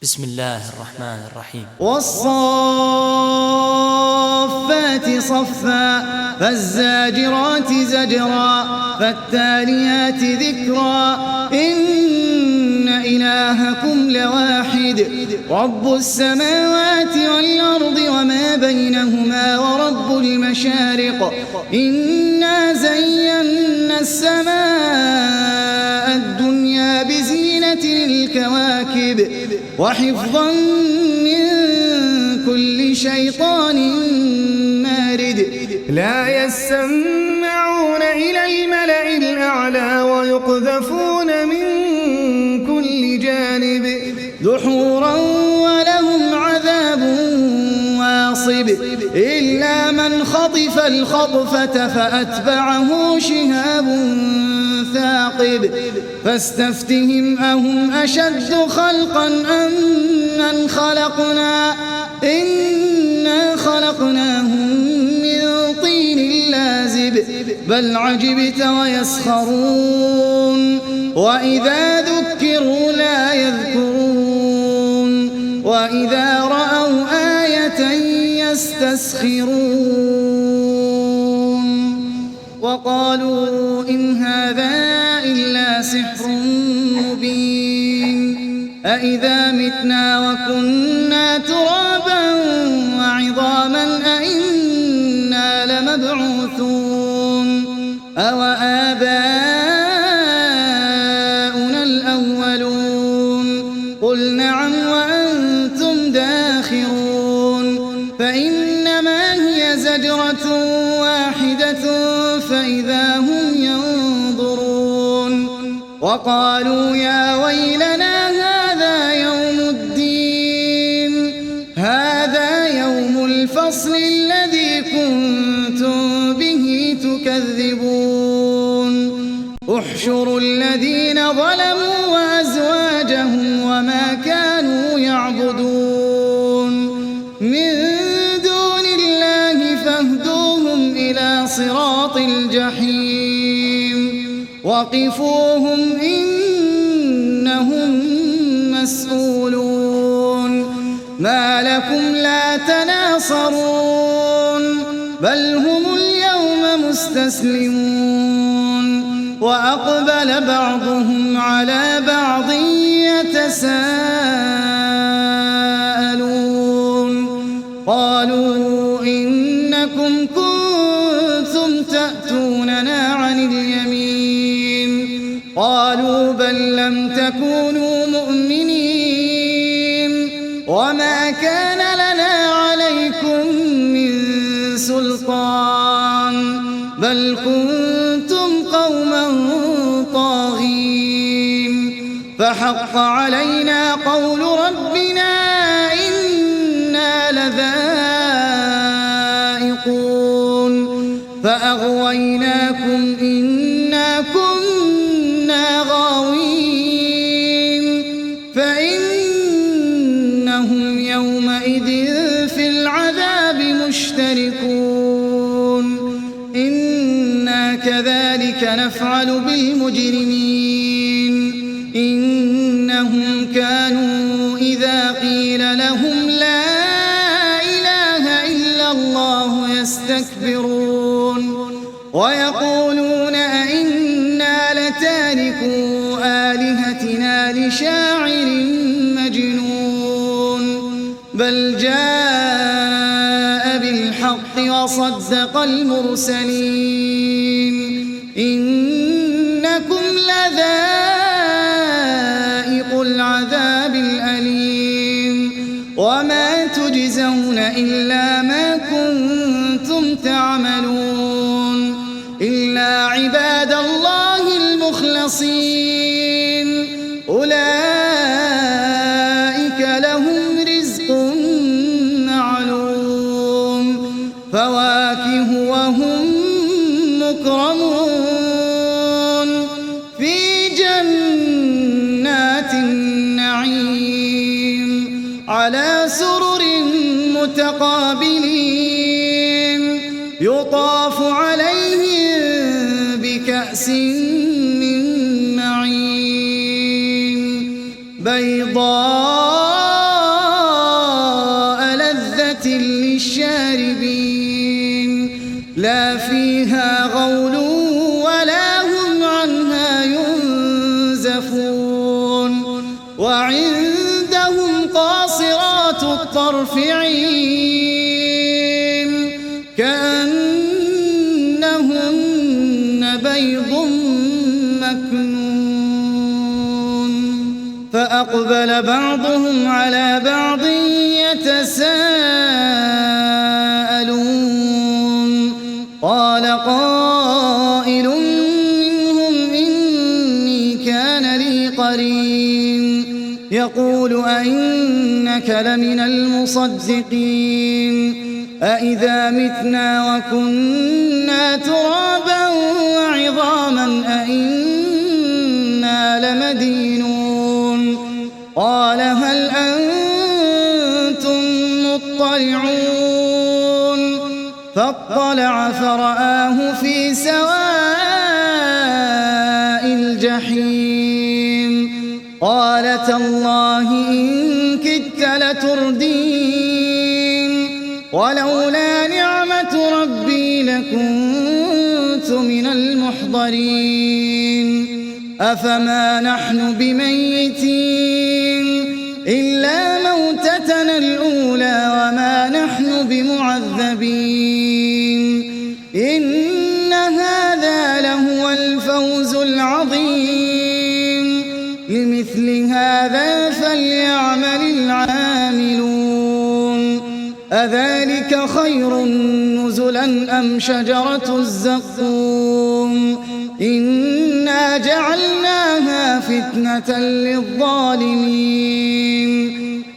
بسم الله الرحمن الرحيم. والصافات صفا فالزاجرات زجرا فالتاليات ذكرا إن إلهكم لواحد رب السماوات والأرض وما بينهما ورب المشارق إنا زينا السماء الدنيا بزينة الكواكب وحفظا من كل شيطان مارد لا يسمعون إلى الملأ الأعلى ويقذفون من كل جانب دحورا ولهم عذاب واصب إلا من خطف الخطفة فأتبعه شهاب ثاقب فاستفتهم أهم أشد خلقا أم من خلقنا إنا خلقناهم من طين لازب بل عجبت ويسخرون وإذا ذكروا لا يذكرون وإذا رأوا آية يستسخرون وقالوا إن هذا إلا سحر مبين أإذا متنا وكنا ترابا وعظاما أإنا لمبعوثون أوآباؤنا الأولون قل نعم وأنتم داخرون فإنما هي زجرة واحدة فإذا هم ينظرون وقالوا يا ويلنا هذا يوم الدين هذا يوم الفصل الذي كنتم به تكذبون احشروا الذين ظلموا وأزواجهم وما كانوا يعبدون من دون الله فاهدوهم إلى صراط الجحيم وقفوهم إنهم مسؤولون ما لكم لا تناصرون بل هم اليوم مستسلمون وأقبل بعضهم على بعض يتساءلون قالوا إنكم كنتم تأتوننا عن اليمين قالوا بل لم تكونوا مؤمنين وما كان لنا عليكم من سلطان بل كنتم قوما طاغين فحق علينا قول ربنا إنا لذائقون فأغويناكم إنا كنا غاوين فإنهم يومئذ في العذاب مشتركون إنا كذلك نفعل بالمجرمين إنهم كانوا إذا قيل لهم لا إله إلا الله يستكبرون ويقولون أئنا لتاركو آلهتنا لشاعر مجنون بل جاء بالحق وصدق المرسلين إنكم لذائق العذاب الأليم وما تجزون إلا ما كنتم تعملون إلا عباد الله المخلصين أولئك لهم رزق معلوم فواكه وهم مكرمون في جنات النعيم على سرر متقابلين يطاف عليهم بكأس من معين بيضاء فيها غول ولا هم عنها ينزفون وعندهم قاصرات الطرف عين كأنهن بيض مكنون فأقبل بعضهم على بعض يتساءلون قال قائل منهم إني كان لي قرين يقول أئنك لمن المصدقين أإذا متنا وكنا ترابا وعظاما أئنا لمدينون قال هل أنتم مطلعون فاطلع فرآه في سواء الجحيم قال تالله إن كدت لتردين ولولا نعمة ربي لكنت من المحضرين أفما نحن بميتين إلا موتتنا الأولى وما نحن بمعذبين إن هذا لهو الفوز العظيم لمثل هذا فليعمل العاملون أذلك خير نزلا أم شجرة الزقوم إنا جعلناها فتنة للظالمين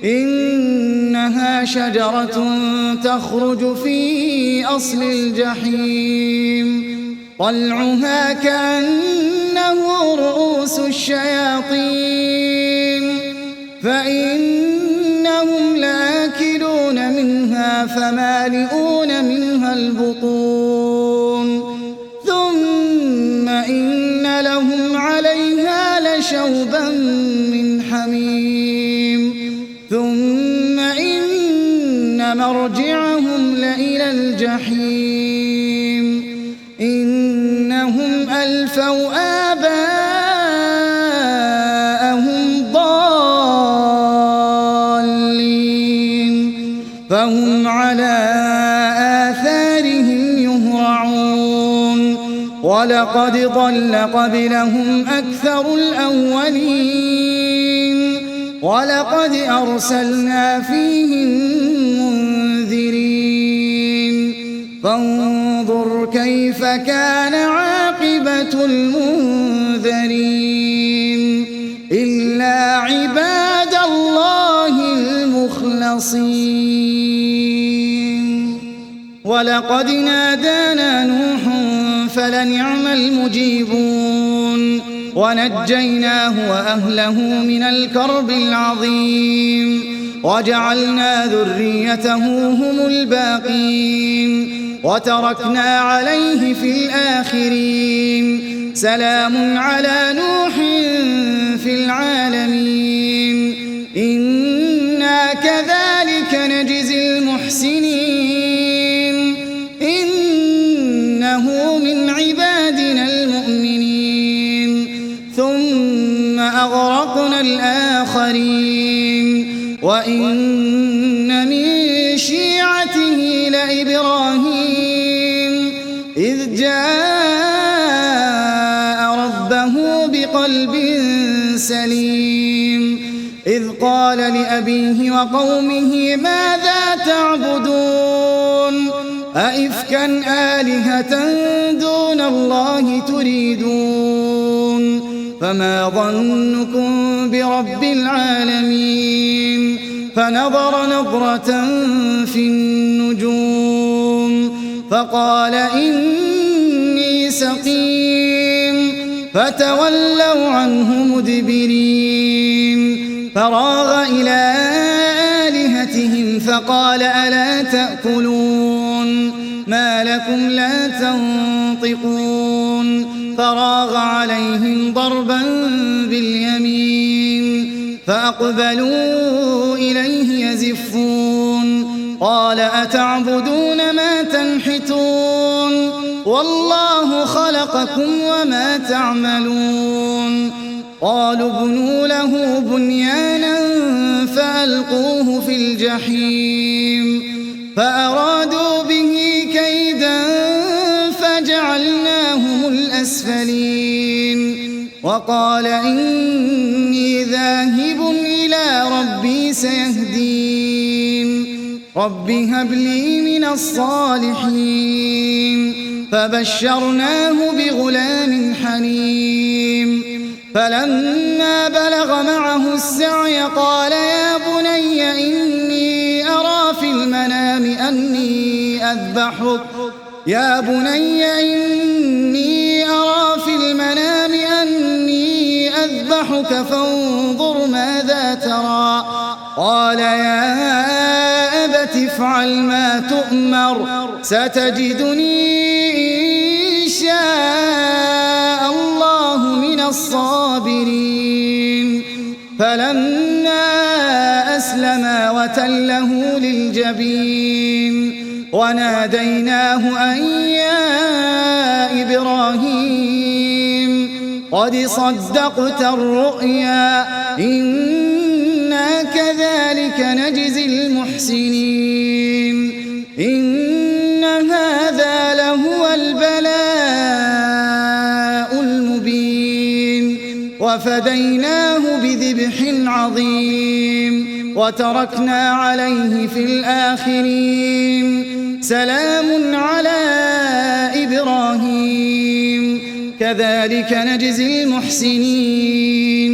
إنها شجرة تخرج في أصل الجحيم طلعها كأنه رؤوس الشياطين فإنهم لآكلون منها فمالئون منها البطون ثم إن لهم عليها لشوبا من حميم ثم إن مرجعهم لإلى الجحيم إنهم ألفوا آباءهم ضالين فهم على آثارهم يهرعون ولقد ضل قبلهم أكثر الأولين ولقد أرسلنا فيهم منذرين فانظر كيف كان عاقبة المنذرين إلا عباد الله المخلصين ولقد نادانا نوح فلنعم المجيبون ونجيناه وأهله من الكرب العظيم وجعلنا ذريته هم الباقين وتركنا عليه في الآخرين سلام على نوح في العالمين إنا كذلك نجزي المحسنين إنه من عبادنا المؤمنين ثم أغرقنا الآخرين وإن من شيعته لإبراهيم إذ جاء ربه بقلب سليم إذ قال لأبيه وقومه ماذا تعبدون أئفكا آلهة دون الله تريدون فما ظنكم برب العالمين فنظر نظرة في النجوم فقال إني سقيم فتولوا عنه مدبرين فراغ إلى آلهتهم فقال ألا تأكلون ما لكم لا تنطقون فراغ عليهم ضربا باليمين فأقبلوا إليه يزفون قال أتعبدون ما تنحتون والله خلقكم وما تعملون قالوا ابنوا له بنيانا فألقوه في الجحيم فأرادوا به كيدا فجعلناهم الأسفلين وقال إني ذاهب إلى ربي سيهدين رب هب لي من الصالحين فبشرناه بغلام حليم فلما بلغ معه السعي قال يا بني إني أرى في المنام أني أذبحك فانظر ماذا ترى قال يا أبت افعل ما تؤمر ستجدني إن شاء الله من الصابرين فلما أسلما وتله للجبين وناديناه أن يا إبراهيم قد صدقت الرؤيا إنا كذلك نجزي المحسنين إن هذا لهو البلاء المبين وفديناه بذبح عظيم وتركنا عليه في الآخرين سلام على إبراهيم كذلك نجزي المحسنين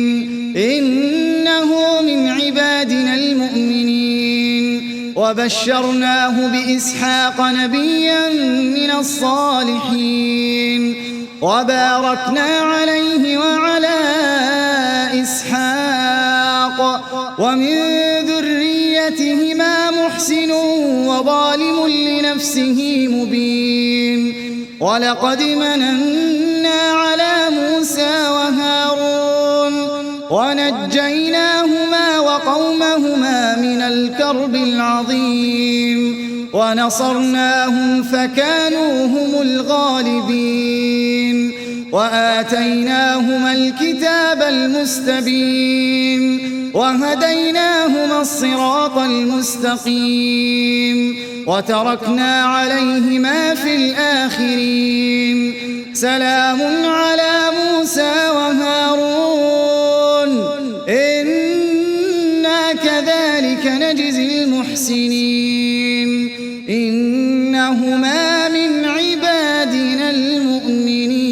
إنه من عبادنا المؤمنين وبشرناه بإسحاق نبيا من الصالحين وباركنا عليه وعلى إسحاق ومن ذريتهما محسن وظالم لنفسه مبين ولقد مننا على موسى وهارون ونجيناهما وقومهما من الكرب العظيم ونصرناهم فكانوا هم الغالبين وآتيناهما الكتاب المستبين وهديناهما الصراط المستقيم وتركنا عليهما في الآخرين سلام على موسى وهارون إنا كذلك نجزي المحسنين إنهما من عبادنا المؤمنين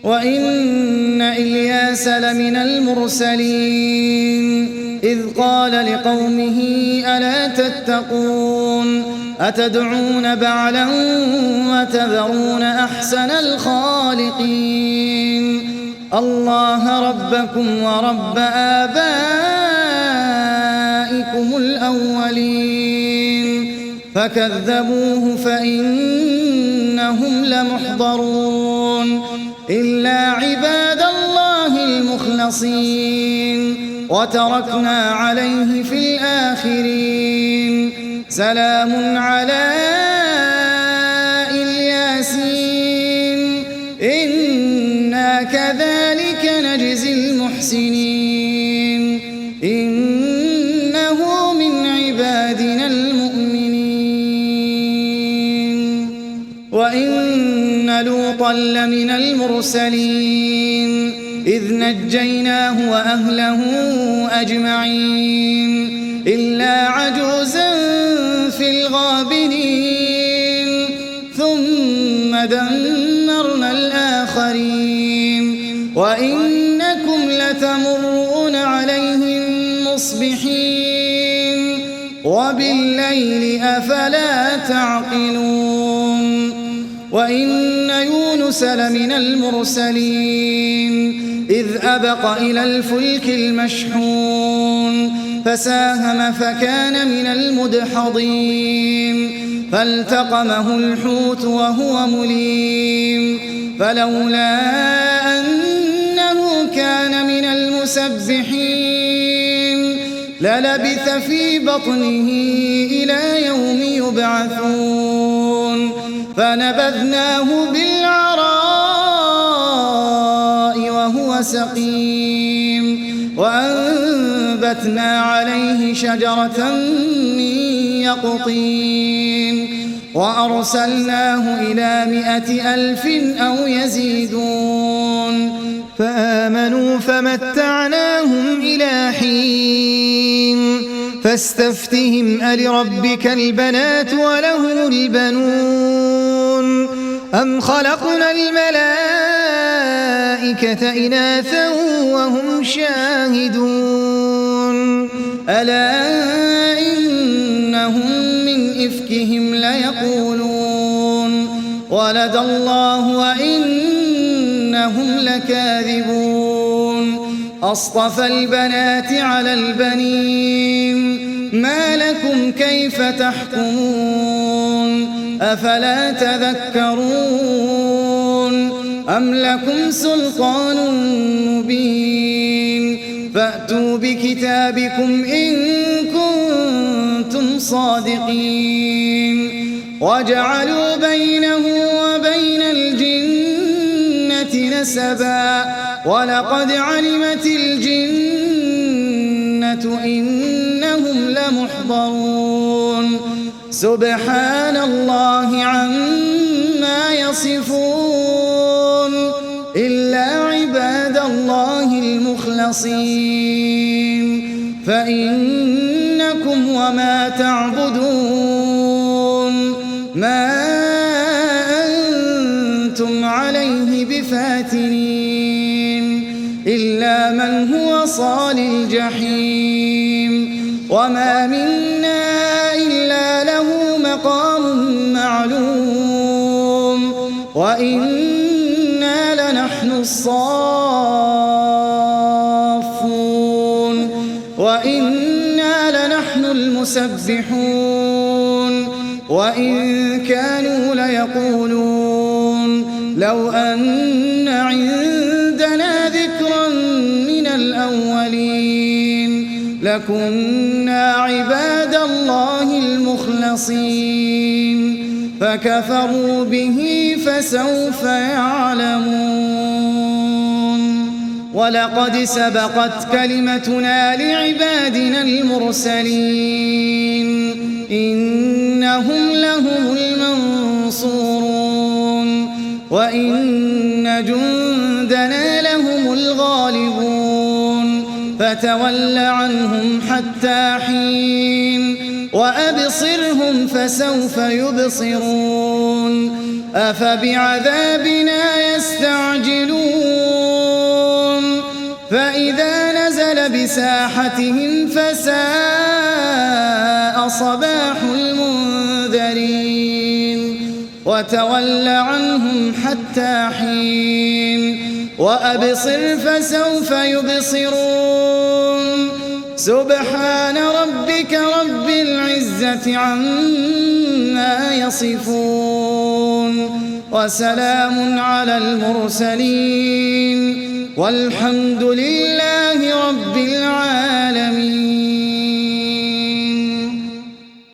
وإن إلياس لمن المرسلين إذ قال لقومه ألا تتقون أتدعون بعلا وتذرون أحسن الخالقين الله ربكم ورب آبائكم الأولين فكذبوه فإنهم لمحضرون إلا عباد الله المخلصين وتركنا عليه في الآخرين سلام على الياسين إنا كذلك نجزي المحسنين إنه من عبادنا المؤمنين وإن لوطا لمن المرسلين إذ نجيناه وأهله أجمعين إلا عجوزا في الغابرين ثم دمرنا الآخرين وإنكم لتمرون عليهم مصبحين وبالليل أفلا تعقلون وإن يونس لمن المرسلين إذ أبق إلى الفلك المشحون فساهم فكان من المدحضين فالتقمه الحوت وهو مليم فلولا أنه كان من المسبحين للبث في بطنه إلى يوم يبعثون فنبذناه بالعراء وهو سقيم وأنبتنا عليه شجرة من يقطين وأرسلناه إلى 100,000 أو يزيدون فآمنوا فمتعناهم إلى حين فاستفتهم ألربك البنات ولهم البنون أم خلقنا الملائكة إناثا وهم شاهدون ألا إنهم من إفكهم ليقولون ولد الله وإنهم لكاذبون أصطفى البنات على البنين ما لكم كيف تحكمون أفلا تذكرون أم لكم سلطان مبين فأتوا بكتابكم إن كنتم صادقين وجعلوا بينه وبين الجنة نسبا ولقد علمت الجنة إنهم لمحضرون سبحان الله عما يصفون إلا عباد الله المخلصين فإنكم وما تعبدون ما أنتم عليه بفاتنين إلا من هو صال الجحيم وما منا إلا له مقام معلوم وإنا لنحن الصافون وإنا لنحن المسبحون وإن كانوا ليقولون لو أن عندنا ذكرا من الأولين لكنا عباد الله المخلصين فكفروا به فسوف يعلمون ولقد سبقت كلمتنا لعبادنا المرسلين إنهم لهم المنصورون وإن جندنا لهم الغالبون فتول عنهم حتى حين وأبصرهم فسوف يبصرون أفبعذابنا يستعجلون فإذا نزل بساحتهم فساء صباح المنذرين وتول عنهم حتى حين وأبصر فسوف يبصرون سبحان ربك رب العزة عما يصفون وسلام على المرسلين والحمد لله رب العالمين.